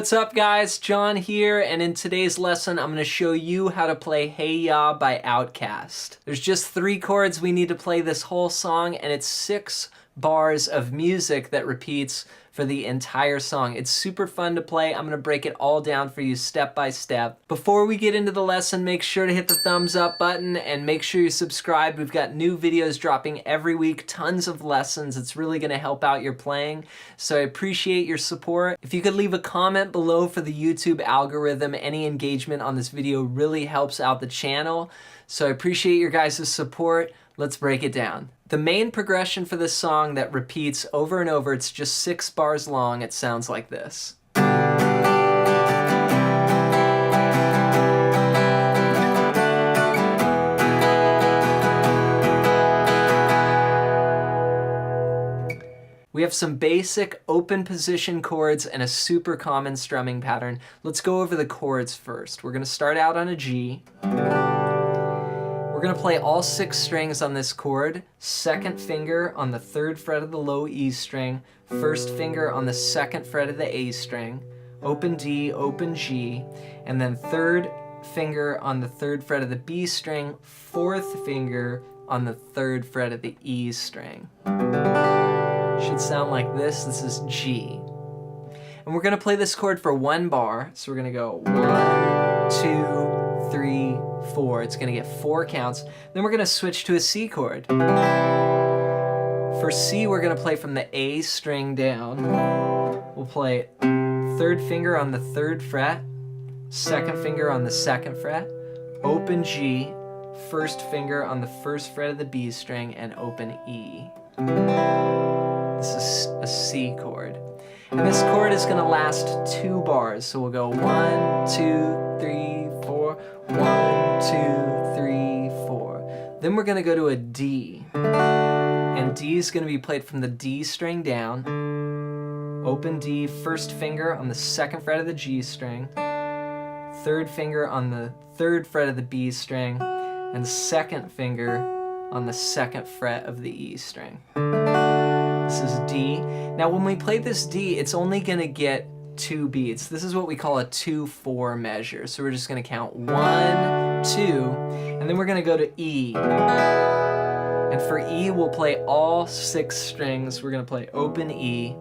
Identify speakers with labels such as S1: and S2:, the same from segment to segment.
S1: what's up guys? John here, and in today's lesson I'm going to show you how to play Hey Ya by Outkast. There's just 3 chords we need to play this whole song, and it's 6 bars of music that repeats for the entire song. It's super fun to play. I'm going to break it all down for you step by step. Before we get into the lesson, make sure to hit the thumbs up button and make sure you subscribe. We've got new videos dropping every week, tons of lessons. It's really going to help out your playing, so I appreciate your support. If you could leave a comment below for the YouTube algorithm, any engagement on this video really helps out the channel, so I appreciate your guys' support. Let's break it down. The main progression for this song that repeats over and over, it's just 6 bars long. It sounds like this. We have some basic open position chords and a super common strumming pattern. Let's go over the chords first. We're going to start out on a G. We're going to play all 6 strings on this chord. 2nd finger on the 3rd fret of the low E string, 1st finger on the 2nd fret of the A string, open D, open G, and then 3rd finger on the 3rd fret of the B string, 4th finger on the 3rd fret of the E string. Should sound like this. This is G. And we're going to play this chord for 1 bar. So we're going to go 1, 2, 3, 4. It's going to get 4 counts. Then we're going to switch to a C chord. For C, we're going to play from the A string down. We'll play 3rd finger on the 3rd fret, 2nd finger on the 2nd fret, open G, 1st finger on the 1st fret of the B string, and open E. This is a C chord. And this chord is going to last 2 bars. So we'll go 1, 2, 3, 4, 1, 2, 3, 4. Then we're going to go to a D. And D is going to be played from the D string down. Open D, 1st finger on the 2nd fret of the G string, 3rd finger on the 3rd fret of the B string, and 2nd finger on the 2nd fret of the E string. This is D. Now when we play this D, it's only going to get 2 beats. This is what we call a 2-4 measure. So we're just going to count 1, 2, and then we're going to go to E. And for E, we'll play all 6 strings. We're going to play open E,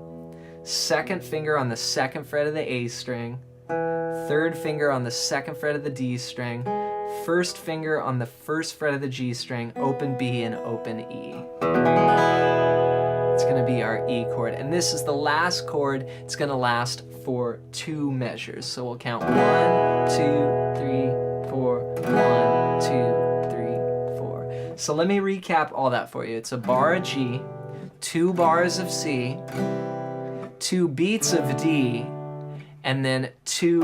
S1: 2nd finger on the 2nd fret of the A string, 3rd finger on the 2nd fret of the D string, 1st finger on the 1st fret of the G string, open B, and open E. It's going to be our E chord. And this is the last chord. It's going to last for 2 measures. So we'll count 1, 2, 3, 4, 1, 2, 3, 4. So let me recap all that for you. It's a bar of G, 2 bars of C, 2 beats of D, and then 2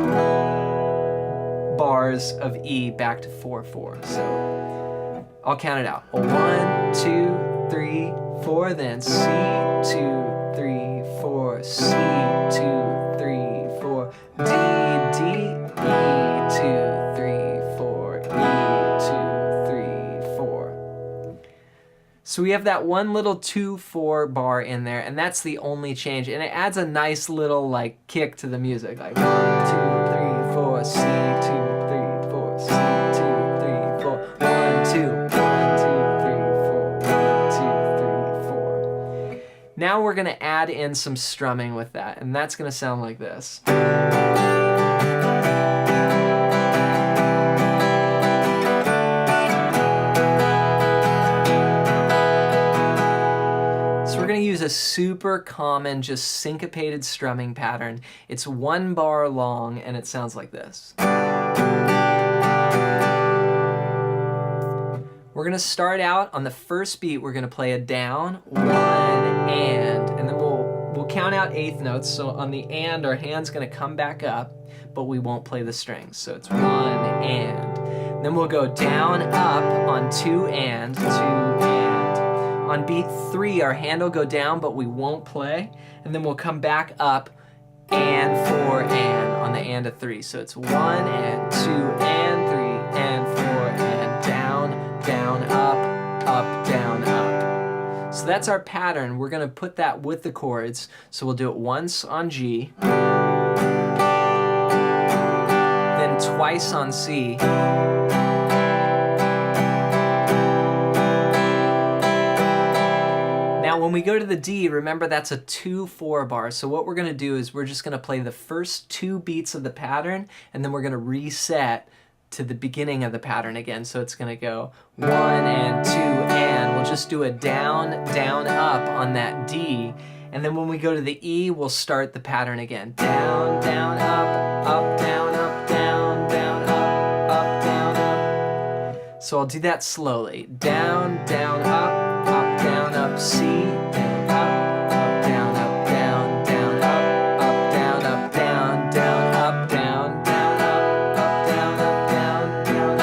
S1: bars of E back to 4-4. So I'll count it out. 1, 2, 3, 4, then C, 2, 3, 4, C, 2, 3, 4, D, D, E, 2, 3, 4, E, 2, 3, 4. So we have that one little 2-4 bar in there, and that's the only change, and it adds a nice little like kick to the music, like 1, 2, 3, 4, C, 2, 3, 4, C, 2, 3, 4, 1, 2. Now we're going to add in some strumming with that, and that's going to sound like this. So we're going to use a super common, just syncopated strumming pattern. It's 1 bar long, and it sounds like this. We're going to start out on the first beat. We're going to play a down, 1, and then we'll count out 8th notes. So on the and, our hand's going to come back up, but we won't play the strings. So it's 1 and. Then we'll go down, up on 2 and, 2 and. On beat 3, our hand will go down, but we won't play. And then we'll come back up and 4 and on the and of 3. So it's 1 and 2 and 3 and 4 and down, down, up, down, up. So that's our pattern. We're going to put that with the chords. So we'll do it once on G. twice on C. Now when we go to the D, remember that's a 2/4 bar. So what we're gonna do is we're just gonna play the first 2 beats of the pattern, and then we're gonna reset to the beginning of the pattern again. So it's gonna go 1 and 2, and we'll just do a down, down, up on that D. And then when we go to the E, we'll start the pattern again. Down, down, up, down, down, up, down, up. So I'll do that slowly. Down, down, up, down, up, C, down, up, down, up, down, down, up, down, up, down, down, up, down, down, up, down, up, down, down,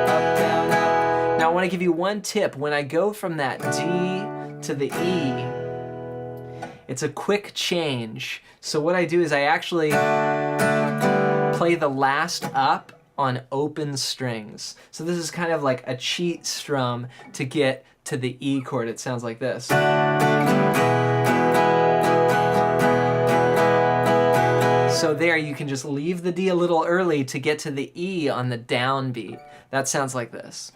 S1: up, down, up. Now I want to give you one tip. When I go from that D to the E, it's a quick change. So what I do is I actually play the last up on open strings. So this is kind of like a cheat strum to get to the E chord. It sounds like this. So there you can just leave the D a little early to get to the E on the downbeat. That sounds like this.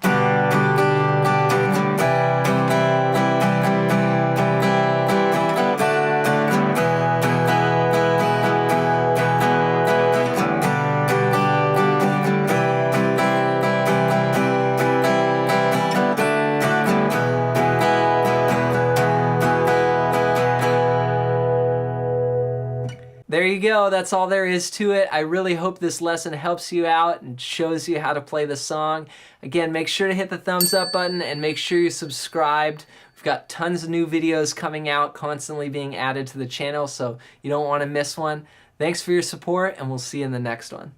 S1: There you go, that's all there is to it. I really hope this lesson helps you out and shows you how to play the song. Again, make sure to hit the thumbs up button and make sure you're subscribed. We've got tons of new videos coming out, constantly being added to the channel, so you don't want to miss one. Thanks for your support, and we'll see you in the next one.